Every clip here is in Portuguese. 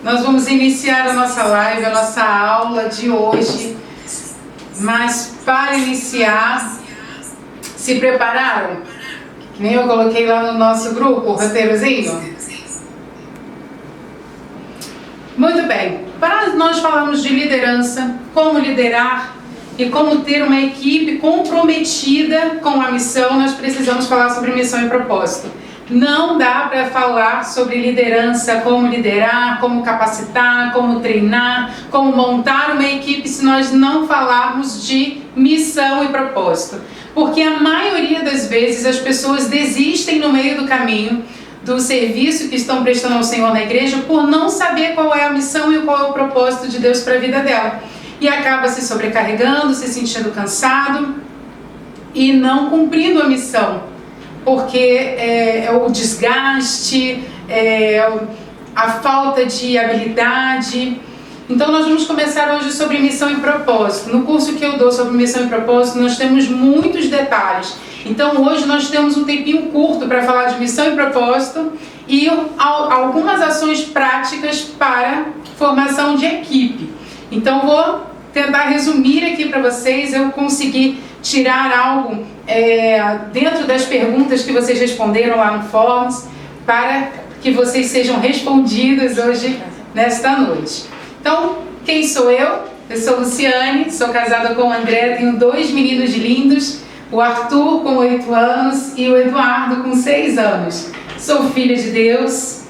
Nós vamos iniciar a nossa live, a nossa aula de hoje. Mas para iniciar, se prepararam? Que nem eu coloquei lá no nosso grupo, o roteirozinho. Muito bem, para nós falarmos de liderança, como liderar e como ter uma equipe comprometida com a missão, nós precisamos falar sobre missão e propósito. Não dá para falar sobre liderança, como liderar, como capacitar, como treinar, como montar uma equipe se nós não falarmos de missão e propósito. Porque a maioria das vezes as pessoas desistem no meio do caminho do serviço que estão prestando ao Senhor na igreja por não saber qual é a missão e qual é o propósito de Deus para a vida dela. E acaba se sobrecarregando, se sentindo cansado e não cumprindo a missão. Porque é o desgaste, a falta de habilidade. Então nós vamos começar hoje sobre missão e propósito. No curso que eu dou sobre missão e propósito, nós temos muitos detalhes. Então hoje nós temos um tempinho curto para falar de missão e propósito e algumas ações práticas para formação de equipe. Então vou tentar resumir aqui para vocês, eu consegui tirar algo dentro das perguntas que vocês responderam lá no Forms, para que vocês sejam respondidos hoje, nesta noite. Então, quem sou eu? Eu sou Luciane, sou casada com o André, tenho 2 meninos lindos, o Arthur com 8 anos e o Eduardo com 6 anos. Sou filha de Deus,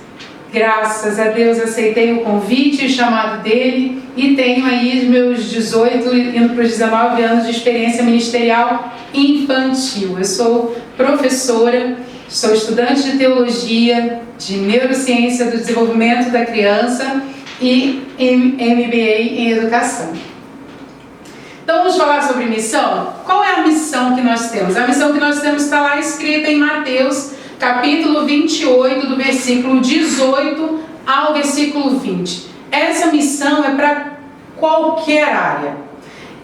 graças a Deus aceitei o convite e o chamado dele e tenho aí os meus 18, indo para os 19 anos de experiência ministerial infantil. Eu sou professora, sou estudante de teologia, de neurociência do desenvolvimento da criança e MBA em educação. Então vamos falar sobre missão? Qual é a missão que nós temos? A missão que nós temos está lá escrita em Mateus, capítulo 28, do versículo 18 ao versículo 20. Essa missão é para qualquer área,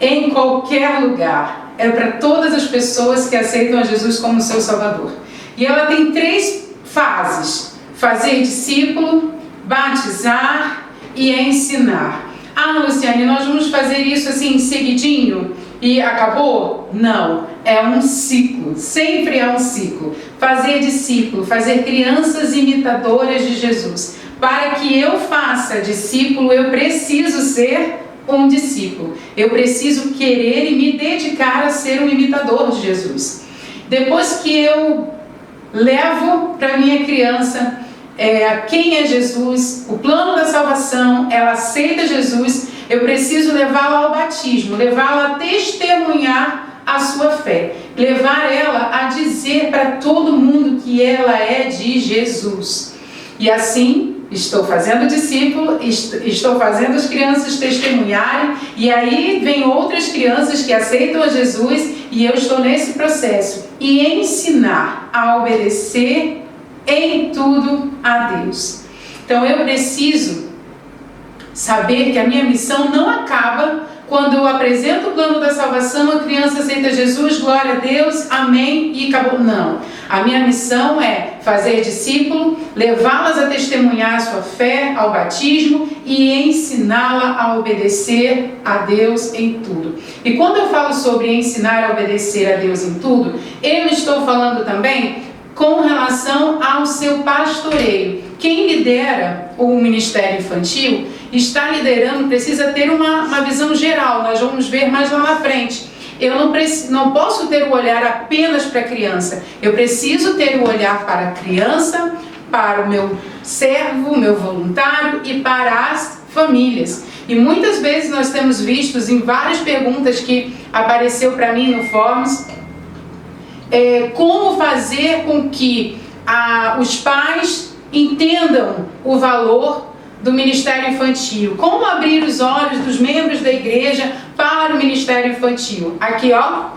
em qualquer lugar. É para todas as pessoas que aceitam a Jesus como seu Salvador. E ela tem 3 fases: fazer discípulo, batizar e ensinar. Ah, Luciane, nós vamos fazer isso assim seguidinho e acabou? Não, é um ciclo, sempre é um ciclo. Fazer discípulo, fazer crianças imitadoras de Jesus. Para que eu faça discípulo, eu preciso ser um discípulo. Eu preciso querer e me dedicar a ser um imitador de Jesus. Depois que eu levo para minha criança quem é Jesus, o plano da salvação, ela aceita Jesus, eu preciso levá-la ao batismo, levá-la a testemunhar a sua fé, levar ela a dizer para todo mundo que ela é de Jesus. E assim, estou fazendo discípulo, estou fazendo as crianças testemunharem, e aí vem outras crianças que aceitam a Jesus, e eu estou nesse processo. E ensinar a obedecer em tudo a Deus. Então eu preciso saber que a minha missão não acaba quando eu apresento o plano da salvação, a criança aceita Jesus, glória a Deus, amém, e acabou. Não. A minha missão é fazer discípulo, levá-las a testemunhar a sua fé, ao batismo e ensiná-la a obedecer a Deus em tudo. E quando eu falo sobre ensinar a obedecer a Deus em tudo, eu estou falando também com relação ao seu pastoreio. Quem lidera o ministério infantil está liderando, precisa ter uma visão geral. Nós vamos ver mais lá na frente. Eu não posso ter o olhar apenas para a criança. Eu preciso ter o olhar para a criança, para o meu servo, o meu voluntário e para as famílias. E muitas vezes nós temos visto em várias perguntas que apareceu para mim no Forms, como fazer com que os pais entendam o valor do ministério infantil, como abrir os olhos dos membros da igreja para o ministério infantil. Aqui, ó,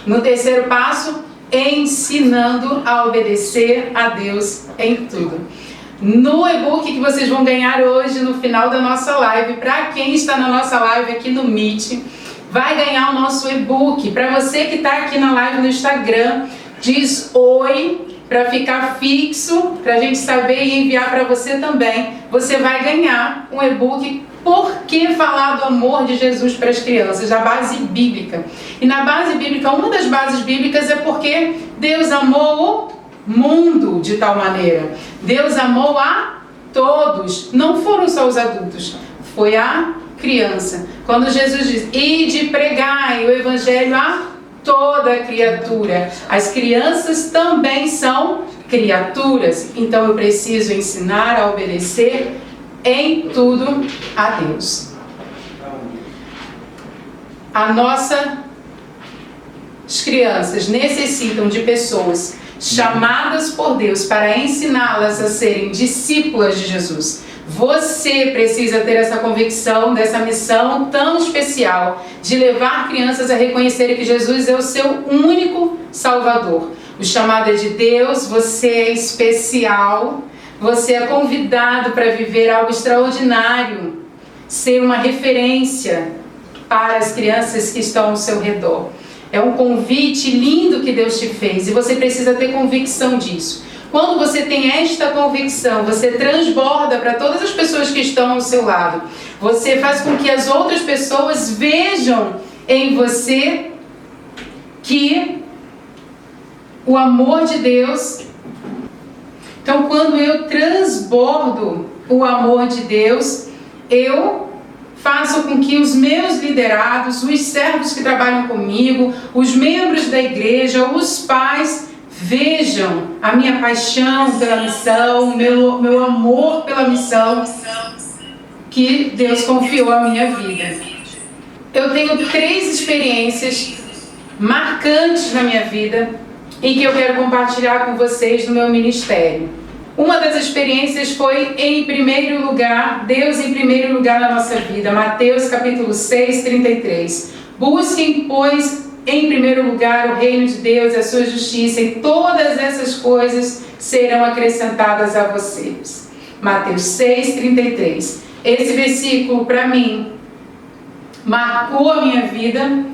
no terceiro passo, ensinando a obedecer a Deus em tudo. No e-book que vocês vão ganhar hoje, no final da nossa live, para quem está na nossa live aqui no Meet, vai ganhar o nosso e-book. Para você que está aqui na live no Instagram, diz oi, para ficar fixo, para a gente saber e enviar para você também. Você vai ganhar um e-book Por que falar do amor de Jesus para as crianças, a base bíblica. E na base bíblica, uma das bases bíblicas é porque Deus amou o mundo de tal maneira. Deus amou a todos, não foram só os adultos, foi a criança. Quando Jesus diz, ide pregai o evangelho a toda criatura. As crianças também são criaturas, então eu preciso ensinar a obedecer em tudo a Deus. As crianças necessitam de pessoas chamadas por Deus para ensiná-las a serem discípulas de Jesus. Você precisa ter essa convicção dessa missão tão especial de levar crianças a reconhecerem que Jesus é o seu único Salvador. O chamado é de Deus, você é especial, você é convidado para viver algo extraordinário, ser uma referência para as crianças que estão ao seu redor. É um convite lindo que Deus te fez e você precisa ter convicção disso. Quando você tem esta convicção, você transborda para todas as pessoas que estão ao seu lado. Você faz com que as outras pessoas vejam em você que o amor de Deus. Então, quando eu transbordo o amor de Deus, eu faço com que os meus liderados, os servos que trabalham comigo, os membros da igreja, os pais, vejam a minha paixão pela missão, meu amor pela missão que Deus confiou à minha vida. Eu tenho 3 experiências marcantes na minha vida em que eu quero compartilhar com vocês no meu ministério. Uma das experiências foi em primeiro lugar, Deus em primeiro lugar na nossa vida. Mateus capítulo 6, 33. Busquem, pois, em primeiro lugar o reino de Deus e a sua justiça, e todas essas coisas serão acrescentadas a vocês. Mateus 6, 33. Esse versículo, para mim, marcou a minha vida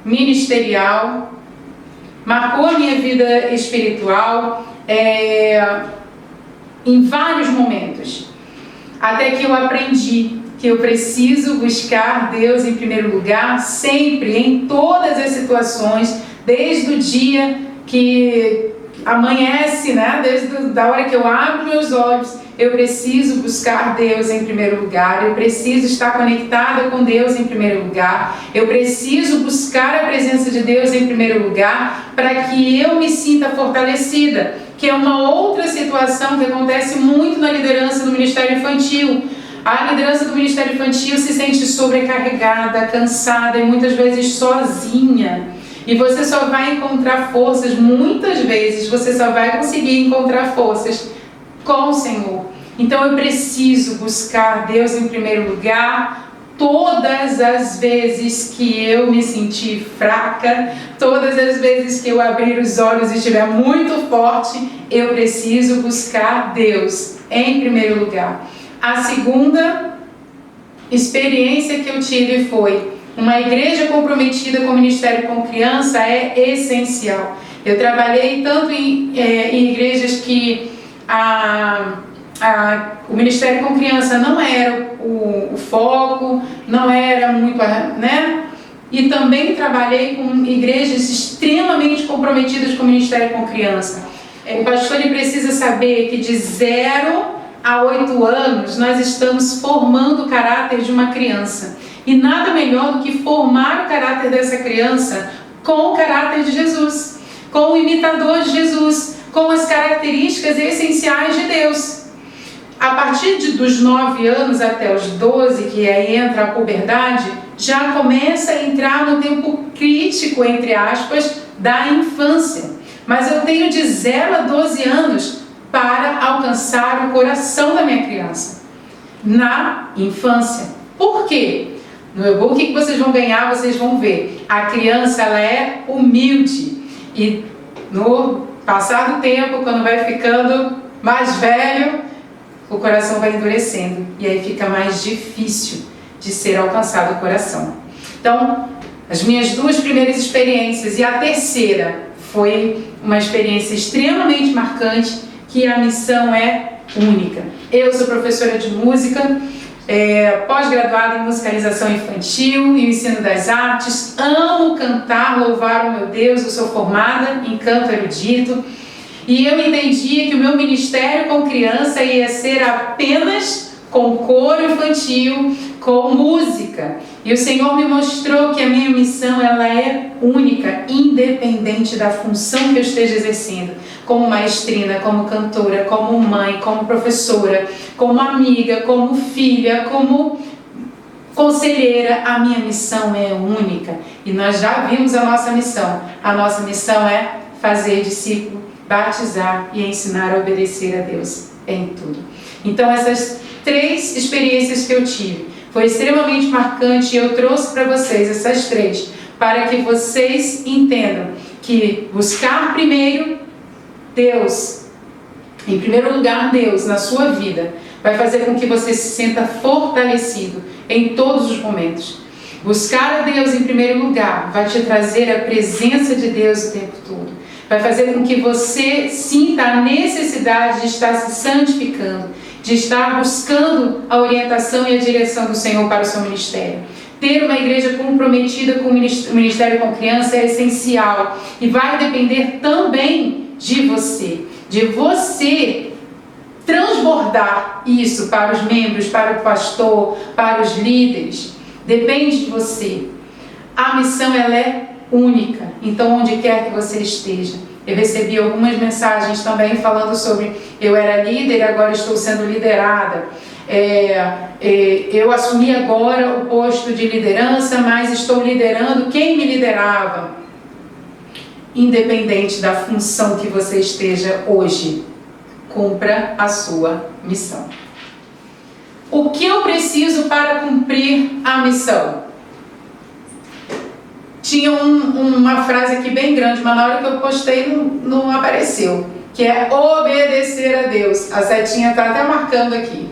ministerial, marcou a minha vida espiritual, em vários momentos, até que eu aprendi que eu preciso buscar Deus em primeiro lugar, sempre, em todas as situações, desde o dia que amanhece, né? Desde a hora que eu abro meus olhos, eu preciso buscar Deus em primeiro lugar, eu preciso estar conectada com Deus em primeiro lugar, eu preciso buscar a presença de Deus em primeiro lugar, para que eu me sinta fortalecida, que é uma outra situação que acontece muito na liderança do Ministério Infantil. A liderança do Ministério Infantil se sente sobrecarregada, cansada e muitas vezes sozinha. E você só vai encontrar forças, muitas vezes você só vai conseguir encontrar forças com o Senhor. Então eu preciso buscar Deus em primeiro lugar. Todas as vezes que eu me sentir fraca, todas as vezes que eu abrir os olhos e estiver muito forte, eu preciso buscar Deus em primeiro lugar. A segunda experiência que eu tive foi: uma igreja comprometida com o ministério com criança é essencial. Eu trabalhei tanto em igrejas que o ministério com criança não era o foco, não era muito, né? E também trabalhei com igrejas extremamente comprometidas com o ministério com criança. O pastor ele precisa saber que de 0 a 8 anos nós estamos formando o caráter de uma criança. E nada melhor do que formar o caráter dessa criança com o caráter de Jesus, com o imitador de Jesus, com as características essenciais de Deus. A partir dos 9 anos até os 12, que aí entra a puberdade, já começa a entrar no tempo crítico, entre aspas, da infância. Mas eu tenho de 0 a 12 anos para alcançar o coração da minha criança, na infância. Por quê? No e-book que vocês vão ganhar, vocês vão ver. A criança, ela é humilde. E no passar do tempo, quando vai ficando mais velho, o coração vai endurecendo. E aí fica mais difícil de ser alcançado o coração. Então, as minhas 2 primeiras experiências e a terceira foi uma experiência extremamente marcante, que a missão é única. Eu sou professora de música, pós-graduada em musicalização infantil e ensino das artes, amo cantar, louvar o meu Deus, eu sou formada em canto erudito, e eu entendia que o meu ministério com criança ia ser apenas com coro infantil, com música. E o Senhor me mostrou que a minha missão ela é única, independente da função que eu esteja exercendo. Como maestrina, como cantora, como mãe, como professora, como amiga, como filha, como conselheira, a minha missão é única. E nós já vimos a nossa missão. A nossa missão é fazer discípulo, batizar e ensinar a obedecer a Deus em tudo. Então essas 3 experiências que eu tive foi extremamente marcante e eu trouxe para vocês essas 3 para que vocês entendam que buscar primeiro Deus, em primeiro lugar Deus na sua vida, vai fazer com que você se sinta fortalecido em todos os momentos. Buscar a Deus em primeiro lugar vai te trazer a presença de Deus o tempo todo. Vai fazer com que você sinta a necessidade de estar se santificando, de estar buscando a orientação e a direção do Senhor para o seu ministério. Ter uma igreja comprometida com o ministério com criança é essencial e vai depender também de você transbordar isso para os membros, para o pastor, para os líderes. Depende de você. A missão ela é única, então onde quer que você esteja. Eu recebi algumas mensagens também falando sobre eu era líder e agora estou sendo liderada. Eu assumi agora o posto de liderança, mas estou liderando quem me liderava. Independente da função que você esteja hoje, cumpra a sua missão. O que eu preciso para cumprir a missão? Tinha uma frase aqui bem grande, mas na hora que eu postei não apareceu, que é obedecer a Deus. A setinha está até marcando aqui.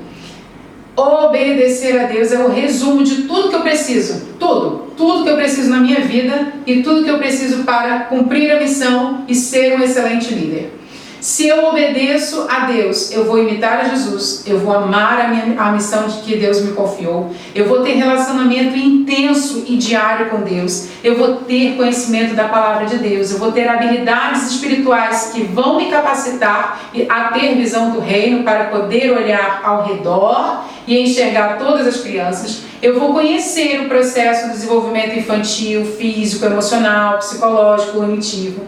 Obedecer a Deus é o resumo de tudo que eu preciso, tudo que eu preciso na minha vida e tudo que eu preciso para cumprir a missão e ser um excelente líder. Se eu obedeço a Deus, eu vou imitar a Jesus, eu vou amar a missão de que Deus me confiou, eu vou ter relacionamento intenso e diário com Deus, eu vou ter conhecimento da palavra de Deus, eu vou ter habilidades espirituais que vão me capacitar a ter visão do reino para poder olhar ao redor e enxergar todas as crianças. Eu vou conhecer o processo do desenvolvimento infantil, físico, emocional, psicológico, cognitivo.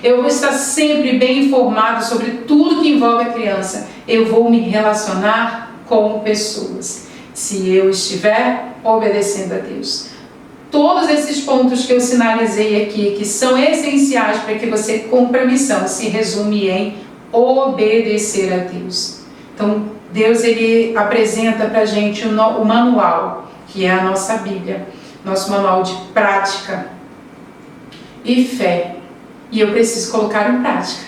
Eu vou estar sempre bem informado sobre tudo que envolve a criança. Eu vou me relacionar com pessoas, se eu estiver obedecendo a Deus. Todos esses pontos que eu sinalizei aqui, que são essenciais para que você cumpra a missão, se resume em obedecer a Deus. Então, Deus ele apresenta para a gente o manual, que é a nossa Bíblia, nosso manual de prática e fé. E eu preciso colocar em prática.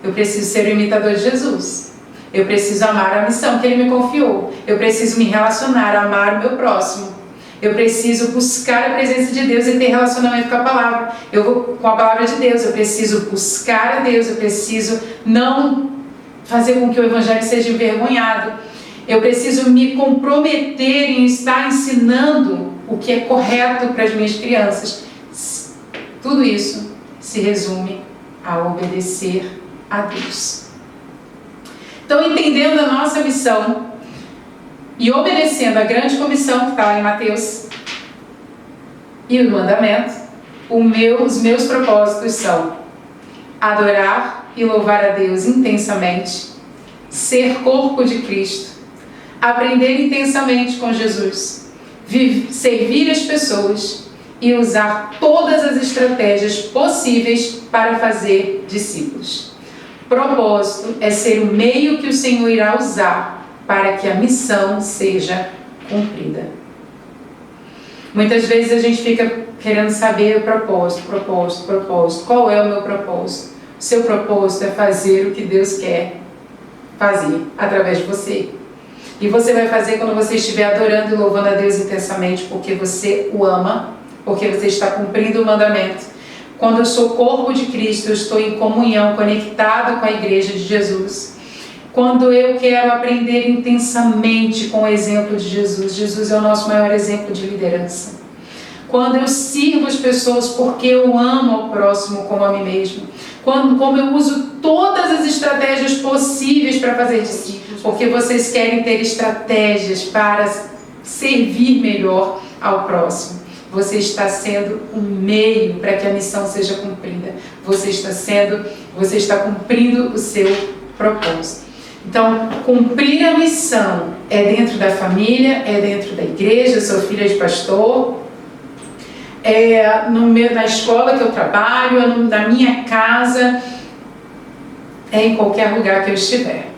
Eu preciso ser o imitador de Jesus. Eu preciso amar a missão que Ele me confiou. Eu preciso me relacionar, amar o meu próximo. Eu preciso buscar a presença de Deus e ter relacionamento com a palavra. Com a palavra de Deus. Eu preciso buscar a Deus. Eu preciso não fazer com que o Evangelho seja envergonhado. Eu preciso me comprometer em estar ensinando o que é correto para as minhas crianças. Tudo isso se resume a obedecer a Deus. Então, entendendo a nossa missão e obedecendo a grande comissão que está lá em Mateus e o mandamento, os meus propósitos são adorar e louvar a Deus intensamente, ser corpo de Cristo, aprender intensamente com Jesus, servir as pessoas e usar todas as estratégias possíveis para fazer discípulos. Propósito é ser o meio que o Senhor irá usar para que a missão seja cumprida. Muitas vezes a gente fica querendo saber o propósito. Qual é o meu propósito? O seu propósito é fazer o que Deus quer fazer através de você. E você vai fazer quando você estiver adorando e louvando a Deus intensamente, porque você o ama, porque você está cumprindo o mandamento, Quando eu sou corpo de Cristo, eu estou em comunhão, conectado com a igreja de Jesus. Quando eu quero aprender intensamente com o exemplo de Jesus. Jesus é o nosso maior exemplo de liderança. Quando eu sirvo as pessoas porque eu amo ao próximo como a mim mesmo. Como eu uso todas as estratégias possíveis para fazer discípulos. Porque vocês querem ter estratégias para servir melhor ao próximo. Você está sendo um meio para que a missão seja cumprida. Você está cumprindo o seu propósito. Então, cumprir a missão é dentro da família, é dentro da igreja. Eu sou filha de pastor, na escola que eu trabalho, na minha casa, em qualquer lugar que eu estiver.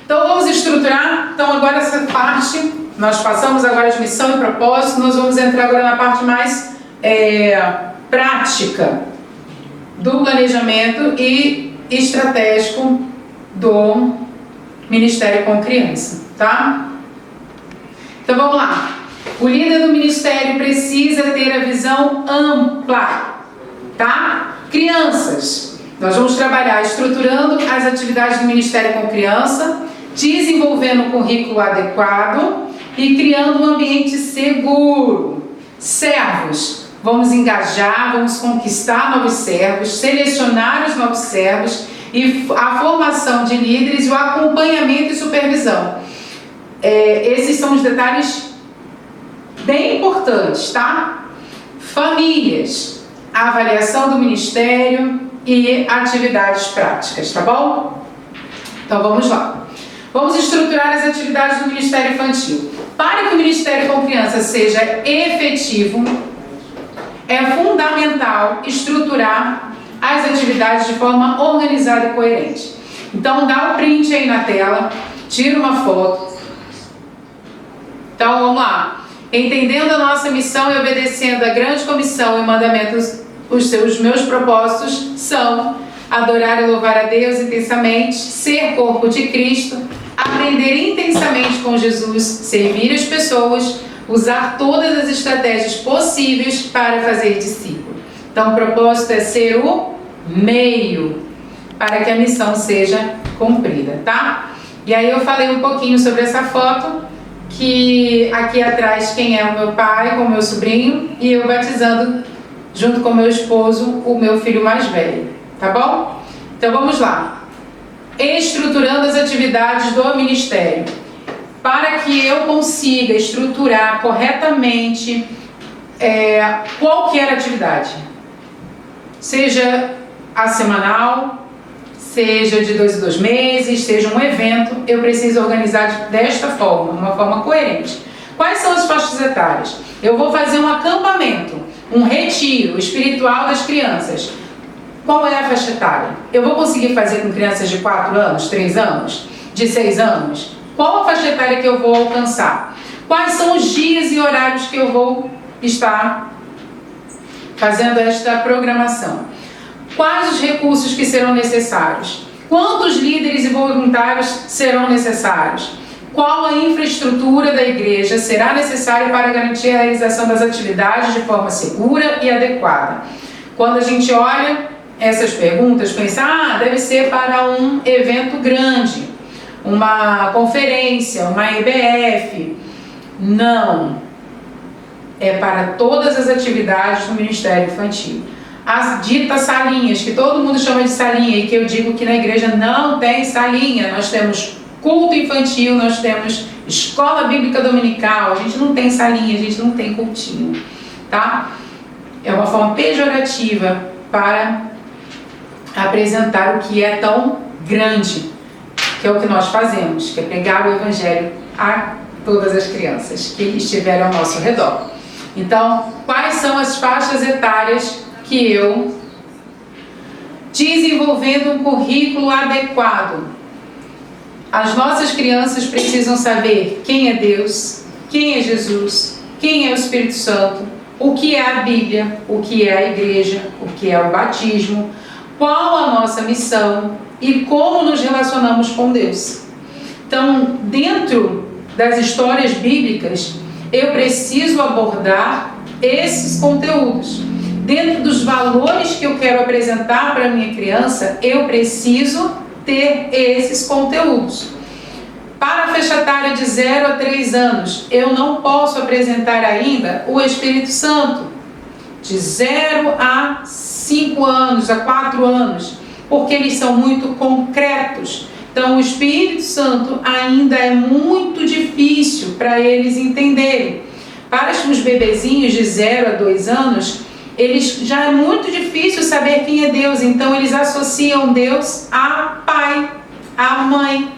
Então, vamos estruturar. Então, agora essa parte, nós passamos agora de missão e propósito, nós vamos entrar agora na parte mais prática do planejamento e estratégico do Ministério com Criança, tá? Então vamos lá. O líder do ministério precisa ter a visão ampla, tá? Crianças. Nós vamos trabalhar estruturando as atividades do Ministério com Criança, desenvolvendo um currículo adequado e criando um ambiente seguro. Servos. Vamos engajar, vamos conquistar novos servos, selecionar os novos servos e a formação de líderes e o acompanhamento e supervisão. Esses são os detalhes bem importantes, tá? Famílias, a avaliação do ministério e atividades práticas, tá bom? Então vamos lá. Vamos estruturar as atividades do Ministério Infantil. Para que o Ministério com Criança seja efetivo, é fundamental estruturar as atividades de forma organizada e coerente. Então dá um print aí na tela, tira uma foto. Então vamos lá. Entendendo a nossa missão e obedecendo a grande comissão e mandamentos, os meus propósitos são adorar e louvar a Deus intensamente, ser corpo de Cristo, aprender intensamente com Jesus, servir as pessoas, usar todas as estratégias possíveis para fazer discípulo. Então o propósito é ser o meio para que a missão seja cumprida, tá? E aí eu falei um pouquinho sobre essa foto, que aqui atrás quem é o meu pai com o meu sobrinho e eu batizando junto com o meu esposo o meu filho mais velho, tá bom? Então vamos lá. Estruturando as atividades do ministério. Para que eu consiga estruturar corretamente qualquer atividade, seja a semanal, seja de 2 em 2 meses, seja um evento, eu preciso organizar desta forma, uma forma coerente. Quais são as faixas etárias? Eu vou fazer um acampamento, um retiro espiritual das crianças. Qual é a faixa etária? Eu vou conseguir fazer com crianças de 4 anos, 3 anos, de 6 anos? Qual a faixa etária que eu vou alcançar? Quais são os dias e horários que eu vou estar fazendo esta programação? Quais os recursos que serão necessários? Quantos líderes e voluntários serão necessários? Qual a infraestrutura da igreja será necessária para garantir a realização das atividades de forma segura e adequada? Quando a gente olha essas perguntas, pensa, deve ser para um evento grande, uma conferência, uma EBF. Não. É para todas as atividades do Ministério Infantil. As ditas salinhas, que todo mundo chama de salinha, e que eu digo que na igreja não tem salinha. Nós temos culto infantil, nós temos escola bíblica dominical, a gente não tem salinha, a gente não tem cultinho, tá? É uma forma pejorativa para apresentar o que é tão grande, que é o que nós fazemos, que é pregar o Evangelho a todas as crianças que estiverem ao nosso redor. Então, quais são as faixas etárias que eu, desenvolvendo um currículo adequado, as nossas crianças precisam saber quem é Deus, quem é Jesus, quem é o Espírito Santo, o que é a Bíblia, o que é a igreja, o que é o batismo, qual a nossa missão e como nos relacionamos com Deus. Então, dentro das histórias bíblicas, eu preciso abordar esses conteúdos. dentro dos valores que eu quero apresentar para a minha criança, eu preciso ter esses conteúdos. Para a faixa etária de 0 a 3 anos, eu não posso apresentar ainda o Espírito Santo. De 0 a 5 anos, a 4 anos, porque eles são muito concretos. Então, o Espírito Santo ainda é muito difícil para eles entenderem. Para os bebezinhos de 0 a 2 anos, eles já é muito difícil saber quem é Deus. Então, eles associam Deus a pai, a mãe.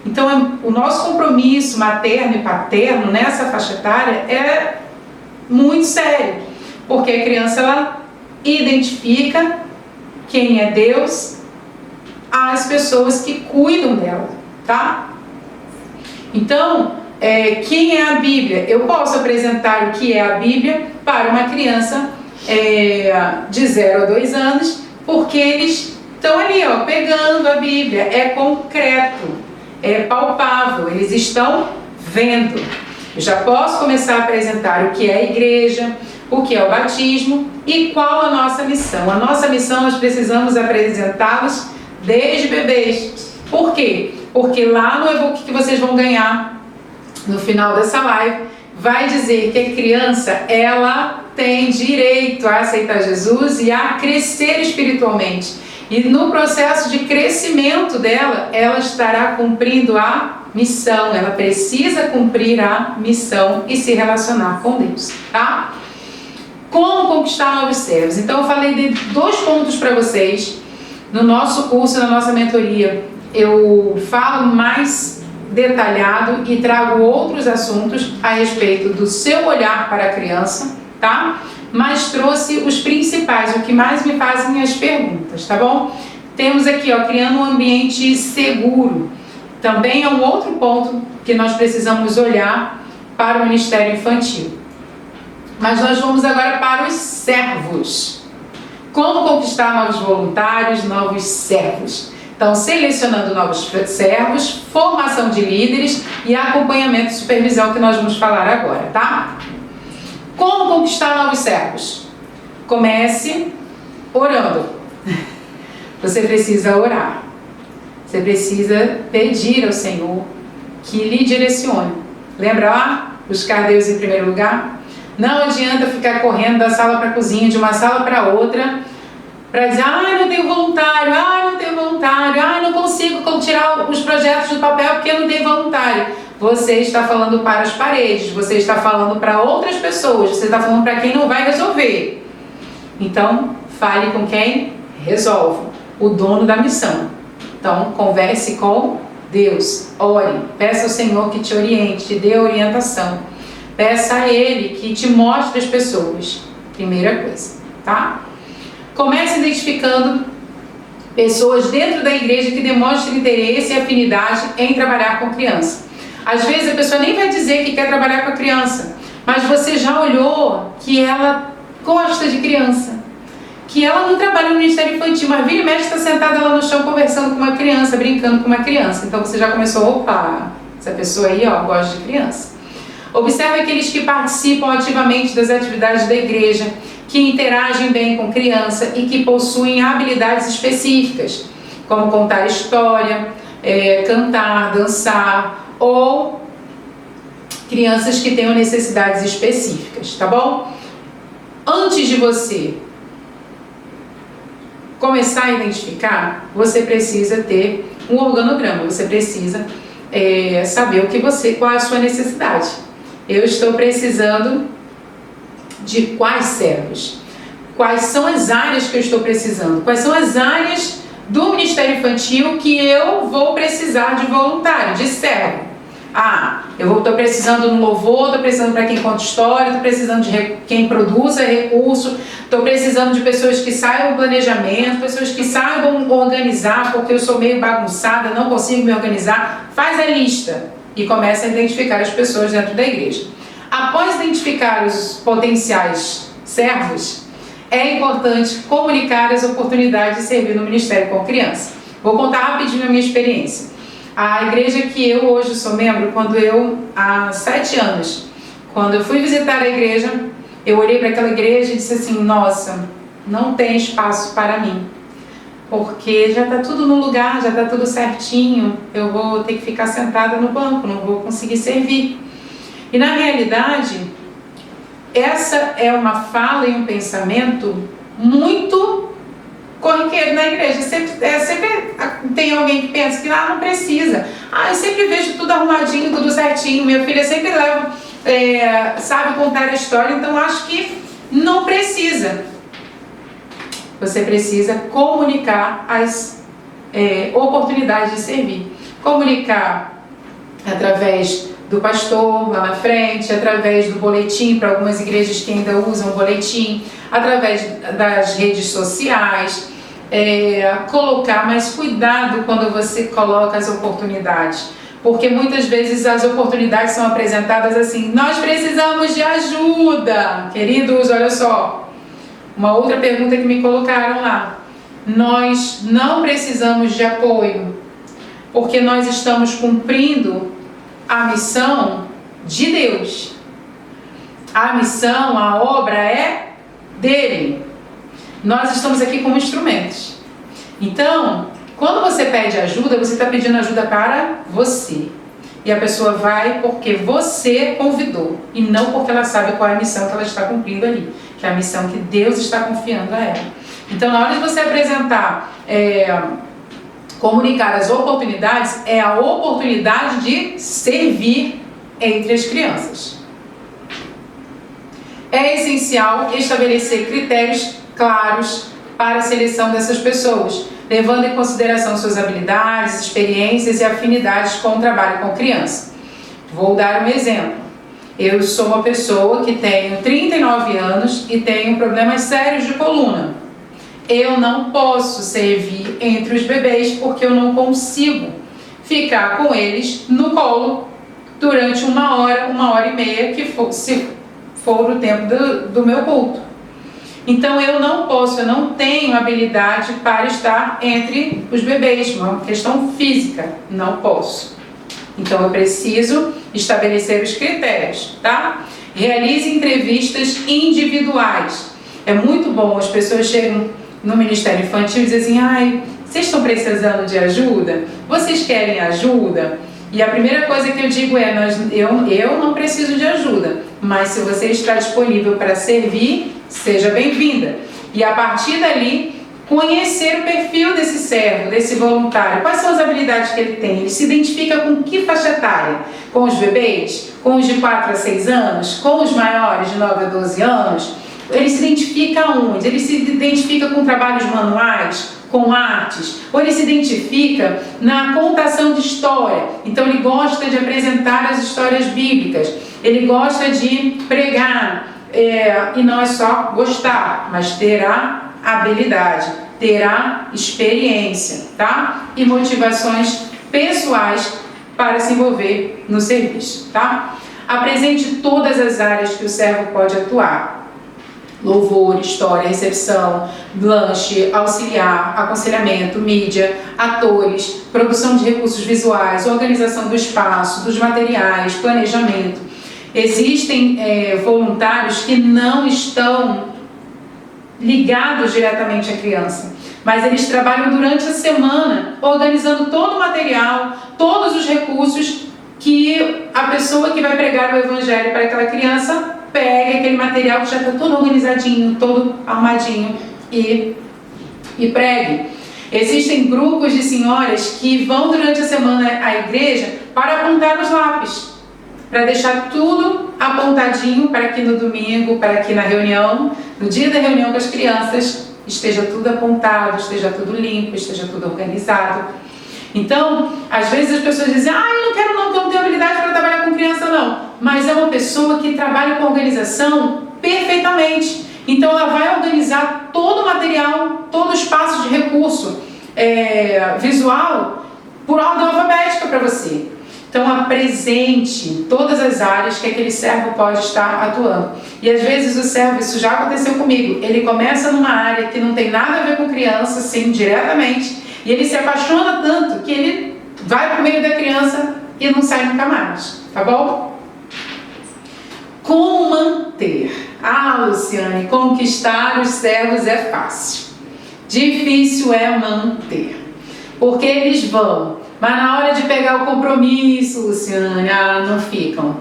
Então, o nosso compromisso materno e paterno nessa faixa etária é muito sério, porque a criança ela identifica quem é Deus às pessoas que cuidam dela, tá? Então, quem é a Bíblia? Eu posso apresentar o que é a Bíblia para uma criança de 0 a 2 anos, porque eles estão ali, ó, pegando a Bíblia, é concreto, é palpável, eles estão vendo. Eu já posso começar a apresentar o que é a igreja, o que é o batismo e qual a nossa missão. A nossa missão nós precisamos apresentá-los desde bebês. Por quê? Porque lá no e-book que vocês vão ganhar no final dessa live, vai dizer que a criança, ela tem direito a aceitar Jesus e a crescer espiritualmente. E no processo de crescimento dela, ela estará cumprindo a missão. Ela precisa cumprir a missão e se relacionar com Deus, tá? Como conquistar novos servos? Então eu falei de 2 pontos para vocês. No nosso curso, na nossa mentoria, eu falo mais detalhado e trago outros assuntos a respeito do seu olhar para a criança, tá? Mas trouxe os principais, o que mais me fazem as perguntas, tá bom? Temos aqui, ó, criando um ambiente seguro. Também é um outro ponto que nós precisamos olhar para o ministério infantil. Mas nós vamos agora para os servos. Como conquistar novos voluntários, novos servos? Então, selecionando novos servos, formação de líderes e acompanhamento e supervisão, que nós vamos falar agora, tá? Como conquistar novos servos? Comece orando. Você precisa orar. Você precisa pedir ao Senhor que lhe direcione. Lembra lá? Buscar Deus em primeiro lugar? Não adianta ficar correndo da sala para a cozinha, de uma sala para outra, para dizer, não tenho voluntário, não tenho voluntário, não consigo tirar os projetos do papel porque não tem voluntário. Você está falando para as paredes, você está falando para outras pessoas, você está falando para quem não vai resolver. Então, fale com quem resolve, o dono da missão. Então, converse com Deus, ore, peça ao Senhor que te oriente, te dê orientação. Peça a Ele que te mostre as pessoas, primeira coisa, tá? Comece identificando pessoas dentro da igreja que demonstrem interesse e afinidade em trabalhar com criança. Às vezes a pessoa nem vai dizer que quer trabalhar com a criança, mas você já olhou que ela gosta de criança, que ela não trabalha no ministério infantil, mas vira e mexe está sentada lá no chão conversando com uma criança, brincando com uma criança. Então você já começou, opa, essa pessoa aí, ó, gosta de criança. Observe aqueles que participam ativamente das atividades da igreja, que interagem bem com criança e que possuem habilidades específicas, como contar história, cantar, dançar, ou crianças que tenham necessidades específicas, tá bom? Antes de você começar a identificar, você precisa ter um organograma, você precisa saber qual é a sua necessidade. Eu estou precisando de quais servos? Quais são as áreas que eu estou precisando? Quais são as áreas do Ministério Infantil que eu vou precisar de voluntário, de servo? Eu estou precisando no louvor, estou precisando para quem conta história, estou precisando de quem produza recurso, estou precisando de pessoas que saibam planejamento, pessoas que saibam organizar, porque eu sou meio bagunçada, não consigo me organizar. Faz a lista e começa a identificar as pessoas dentro da igreja. Após identificar os potenciais servos, é importante comunicar as oportunidades de servir no ministério com criança. Vou contar rapidinho a minha experiência. A igreja que eu hoje sou membro, há 7 anos, quando eu fui visitar a igreja, eu olhei para aquela igreja e disse assim, nossa, não tem espaço para mim, porque já está tudo no lugar, já está tudo certinho, eu vou ter que ficar sentada no banco, não vou conseguir servir. E na realidade, essa é uma fala e um pensamento muito corriqueiro na igreja. Sempre tem alguém que pensa que não precisa. Eu sempre vejo tudo arrumadinho, tudo certinho, minha filha sempre leva, sabe contar a história, então acho que não precisa. Você precisa comunicar as oportunidades de servir. Comunicar através do pastor lá na frente, através do boletim, para algumas igrejas que ainda usam boletim, através das redes sociais, colocar, mas cuidado quando você coloca as oportunidades, porque muitas vezes as oportunidades são apresentadas assim, nós precisamos de ajuda, queridos, olha só, uma outra pergunta que me colocaram lá, nós não precisamos de apoio, porque nós estamos cumprindo a missão de Deus. A missão, a obra é dele. Nós estamos aqui como instrumentos. Então, quando você pede ajuda, você está pedindo ajuda para você. E a pessoa vai porque você convidou. E não porque ela sabe qual é a missão que ela está cumprindo ali. Que é a missão que Deus está confiando a ela. Então, na hora de você apresentar, comunicar as oportunidades, é a oportunidade de servir entre as crianças. É essencial estabelecer critérios claros para a seleção dessas pessoas, levando em consideração suas habilidades, experiências e afinidades com o trabalho com criança. Vou dar um exemplo. Eu sou uma pessoa que tenho 39 anos e tenho problemas sérios de coluna. Eu não posso servir entre os bebês porque eu não consigo ficar com eles no colo durante 1 hora, 1h30, se for o tempo do meu culto. Então eu não posso, eu não tenho habilidade para estar entre os bebês, uma questão física, não posso. Então eu preciso estabelecer os critérios, tá? Realize entrevistas individuais. É muito bom, as pessoas chegam no Ministério Infantil e dizem assim, vocês estão precisando de ajuda? Vocês querem ajuda? E a primeira coisa que eu digo é, eu não preciso de ajuda, mas se você está disponível para servir, seja bem-vinda. E a partir dali, conhecer o perfil desse servo, desse voluntário, quais são as habilidades que ele tem, ele se identifica com que faixa etária? Com os bebês? Com os de 4 a 6 anos? Com os maiores de 9 a 12 anos? Ele se identifica onde? Ele se identifica com trabalhos manuais, com artes, ou ele se identifica na contação de história. Então ele gosta de apresentar as histórias bíblicas, ele gosta de pregar, e não é só gostar, mas terá habilidade, terá experiência, tá? E motivações pessoais para se envolver no serviço, tá? Apresente todas as áreas que o servo pode atuar. Louvor, história, recepção, lanche, auxiliar, aconselhamento, mídia, atores, produção de recursos visuais, organização do espaço, dos materiais, planejamento. Existem voluntários que não estão ligados diretamente à criança, mas eles trabalham durante a semana, organizando todo o material, todos os recursos que a pessoa que vai pregar o evangelho para aquela criança pegue aquele material que já está todo organizadinho, todo arrumadinho e pregue. Existem grupos de senhoras que vão durante a semana à igreja para apontar os lápis, para deixar tudo apontadinho para que no domingo, para que na reunião, no dia da reunião com as crianças, esteja tudo apontado, esteja tudo limpo, esteja tudo organizado. Então, às vezes as pessoas dizem, eu não quero não, que eu não tenho habilidade para trabalhar com criança não. Mas é uma pessoa que trabalha com organização perfeitamente. Então ela vai organizar todo o material, todo o espaço de recurso visual por ordem alfabética para você. Então apresente todas as áreas que aquele servo pode estar atuando. E às vezes o servo, isso já aconteceu comigo, ele começa numa área que não tem nada a ver com criança, assim, diretamente, e ele se apaixona tanto que ele vai para o meio da criança e não sai nunca mais, tá bom? Como manter? Ah, Luciane, conquistar os servos é fácil. Difícil é manter. Porque eles vão, mas na hora de pegar o compromisso, Luciane, não ficam.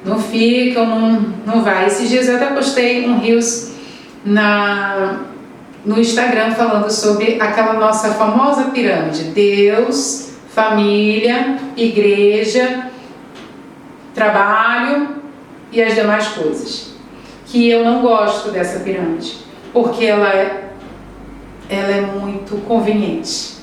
Não ficam, não vai. Esses dias eu até postei um Reels no Instagram falando sobre aquela nossa famosa pirâmide. Deus, família, igreja, trabalho e as demais coisas. Que eu não gosto dessa pirâmide, porque ela é muito conveniente.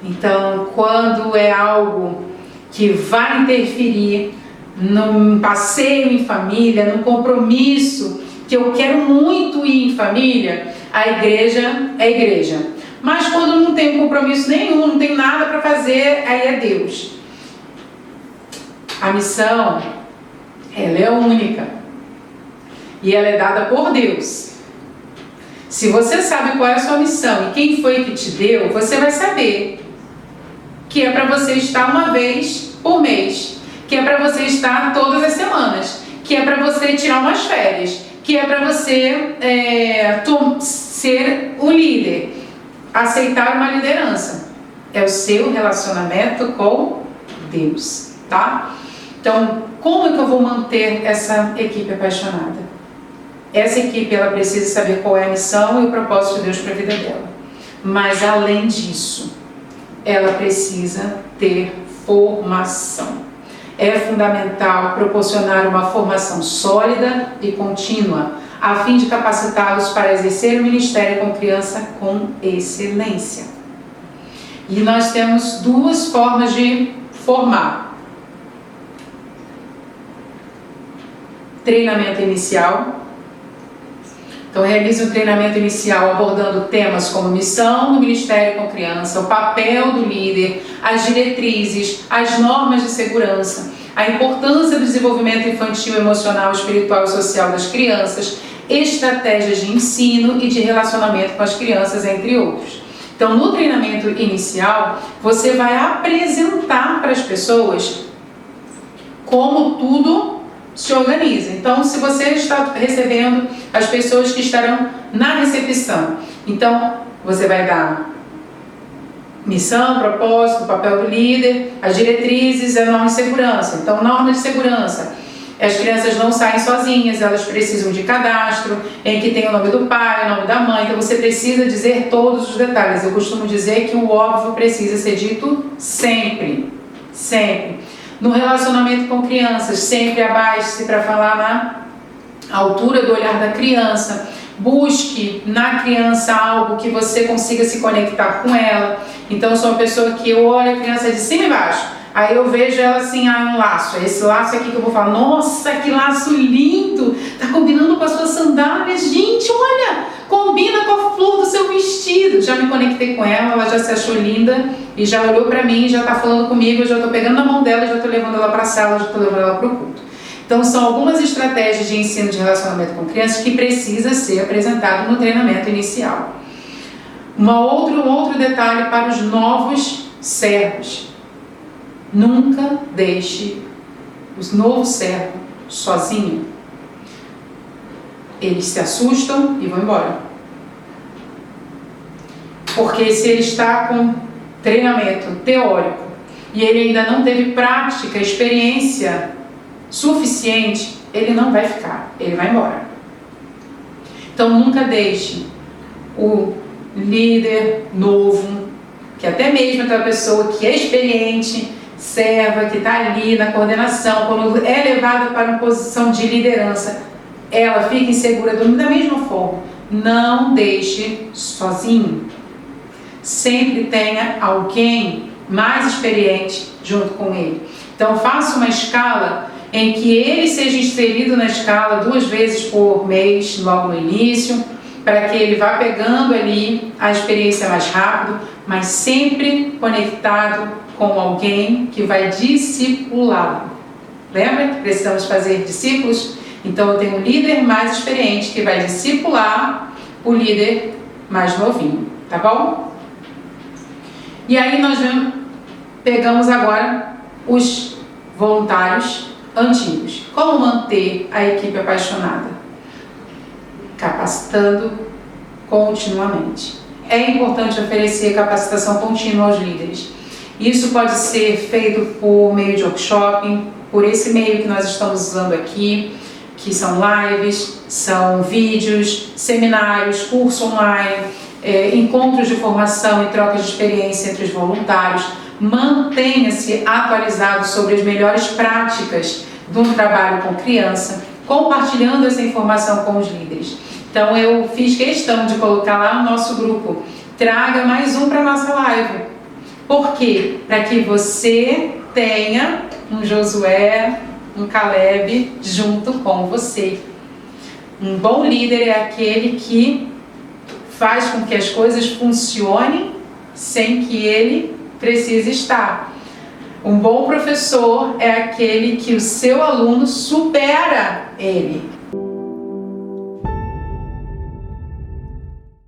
Então, quando é algo que vai interferir num passeio em família, num compromisso que eu quero muito ir em família, a igreja é igreja. Mas quando não tem compromisso nenhum, não tem nada para fazer, aí é Deus. A missão, ela é única. E ela é dada por Deus. Se você sabe qual é a sua missão e quem foi que te deu, você vai saber que é para você estar uma vez por mês, que é para você estar todas as semanas, que é para você tirar umas férias, que é para você ser o líder, aceitar uma liderança. É o seu relacionamento com Deus, tá? Então, como é que eu vou manter essa equipe apaixonada? Essa equipe, ela precisa saber qual é a missão e o propósito de Deus para a vida dela. Mas, além disso, ela precisa ter formação. É fundamental proporcionar uma formação sólida e contínua, a fim de capacitá-los para exercer o ministério com criança com excelência. E nós temos duas formas de formar. Treinamento inicial. Então, realize um treinamento inicial abordando temas como missão do Ministério com Criança, o papel do líder, as diretrizes, as normas de segurança, a importância do desenvolvimento infantil, emocional, espiritual e social das crianças, estratégias de ensino e de relacionamento com as crianças, entre outros. Então, no treinamento inicial, você vai apresentar para as pessoas como tudo se organiza. Então, se você está recebendo as pessoas que estarão na recepção, então você vai dar missão, propósito, papel do líder, as diretrizes, a norma de segurança. Então, norma de segurança. As crianças não saem sozinhas, elas precisam de cadastro, em que tem o nome do pai, o nome da mãe, então você precisa dizer todos os detalhes. Eu costumo dizer que o óbvio precisa ser dito sempre, sempre. No relacionamento com crianças, sempre abaixe-se para falar na altura do olhar da criança. Busque na criança algo que você consiga se conectar com ela. Então, eu sou uma pessoa que eu olho a criança de cima e embaixo. Aí eu vejo ela assim, um laço. Esse laço aqui que eu vou falar, nossa, que laço lindo! Tá combinando com as suas sandálias. Gente, olha! Combina com a flor do seu vestido. Já me conectei com ela, ela já se achou linda e já olhou pra mim, já tá falando comigo, eu já tô pegando na mão dela, já tô levando ela pra sala, já tô levando ela pro culto. Então, são algumas estratégias de ensino de relacionamento com crianças que precisa ser apresentado no treinamento inicial. Um outro detalhe para os novos servos. Nunca deixe o novo servo sozinho. Eles se assustam e vão embora. Porque se ele está com treinamento teórico e ele ainda não teve prática, experiência suficiente, ele não vai ficar, ele vai embora. Então, nunca deixe o líder novo, que até mesmo aquela pessoa que é experiente, serva, que está ali na coordenação, quando é levada para uma posição de liderança, ela fica insegura da mesma forma. Não deixe sozinho. Sempre tenha alguém mais experiente junto com ele. Então, faça uma escala em que ele seja inserido na escala 2 vezes por mês, logo no início, para que ele vá pegando ali a experiência mais rápido, mas sempre conectado com alguém que vai discipulá-lo. Lembra que precisamos fazer discípulos? Então, eu tenho um líder mais experiente que vai discipular o líder mais novinho, tá bom? E aí nós pegamos agora os voluntários, antigos. Como manter a equipe apaixonada? Capacitando continuamente. É importante oferecer capacitação contínua aos líderes. Isso pode ser feito por meio de workshop, por esse meio que nós estamos usando aqui, que são lives, são vídeos, seminários, curso online, encontros de formação e troca de experiência entre os voluntários. Mantenha-se atualizado sobre as melhores práticas do trabalho com criança, compartilhando essa informação com os líderes. Então eu fiz questão de colocar lá no nosso grupo, traga mais um para a nossa live. Por quê? Para que você tenha um Josué, um Caleb junto com você. Um bom líder é aquele que faz com que as coisas funcionem sem que ele precise estar. Um bom professor é aquele que o seu aluno supera ele.